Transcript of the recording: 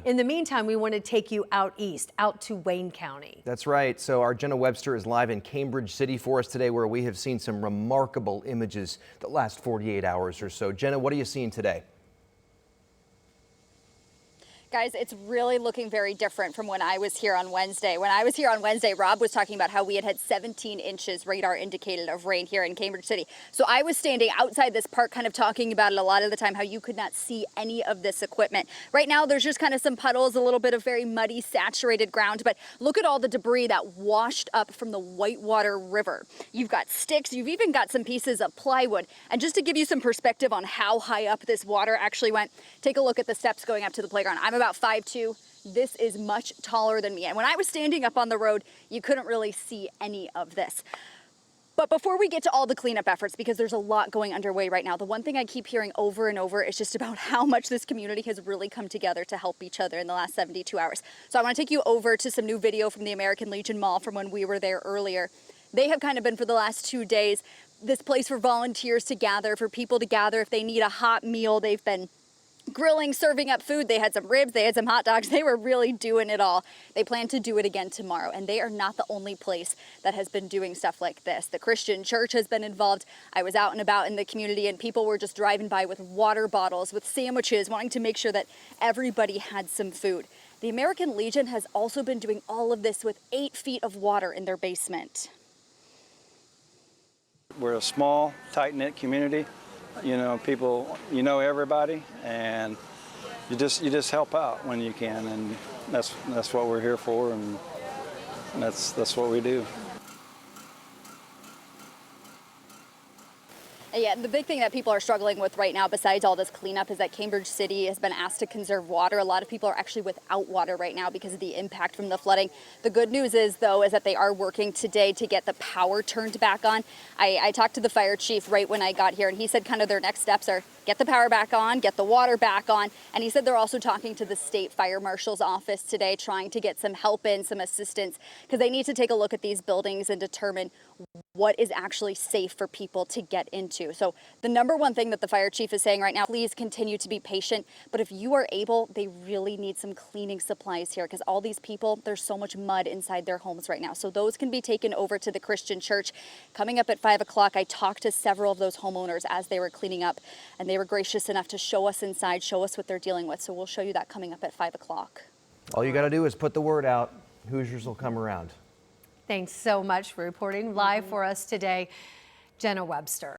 In the meantime, we want to take you out east, out to Wayne County. That's right. So our Jenna Webster is live in Cambridge City for us today, where we have seen some remarkable images the last 48 hours or so. Jenna, what are you seeing today? Guys, it's really looking very different from when I was here on Wednesday. When I was here on Wednesday, Rob was talking about how we had 17 inches radar indicated of rain here in Cambridge City. So I was standing outside this park kind of talking about it a lot of the time, how you could not see any of this equipment. Right now, there's just kind of some puddles, a little bit of very muddy, saturated ground. But look at all the debris that washed up from the Whitewater River. You've got sticks, you've even got some pieces of plywood. And just to give you some perspective on how high up this water actually went, take a look at the steps going up to the playground. I'm about 5'2". This is much taller than me. And when I was standing up on the road, you couldn't really see any of this. But before we get to all the cleanup efforts, because there's a lot going underway right now, the one thing I keep hearing over and over is just about how much this community has really come together to help each other in the last 72 hours. So I want to take you over to some new video from the American Legion Mall from when we were there earlier. They have kind of been for the last 2 days this place for volunteers to gather, for people to gather if they need a hot meal. They've been grilling, serving up food. They had some ribs, they had some hot dogs. They were really doing it all. They plan to do it again tomorrow. And they are not the only place that has been doing stuff like this. The Christian church has been involved. I was out and about in the community and people were just driving by with water bottles, with sandwiches, wanting to make sure that everybody had some food. The American Legion has also been doing all of this with 8 feet of water in their basement. We're a small, tight-knit community. You know, people, you know everybody, and you just help out when you can, and that's what we're here for, and that's what we do. Yeah, the big thing that people are struggling with right now, besides all this cleanup, is that Cambridge City has been asked to conserve water. A lot of people are actually without water right now because of the impact from the flooding. The good news is, though, is that they are working today to get the power turned back on. I talked to the fire chief right when I got here, and he said kind of their next steps are get the power back on, get the water back on. And he said they're also talking to the state fire marshal's office today, trying to get some help in, some assistance, because they need to take a look at these buildings and determine what is actually safe for people to get into. So the number one thing that the fire chief is saying right now, please continue to be patient. But if you are able, they really need some cleaning supplies here, because all these people, there's so much mud inside their homes right now. So those can be taken over to the Christian church. Coming up at 5 o'clock, I talked to several of those homeowners as they were cleaning up, and they were gracious enough to show us inside, show us what they're dealing with. So we'll show you that coming up at 5 o'clock. All you got to do is put the word out. Hoosiers will come around. Thanks so much for reporting live for us today, Jenna Webster.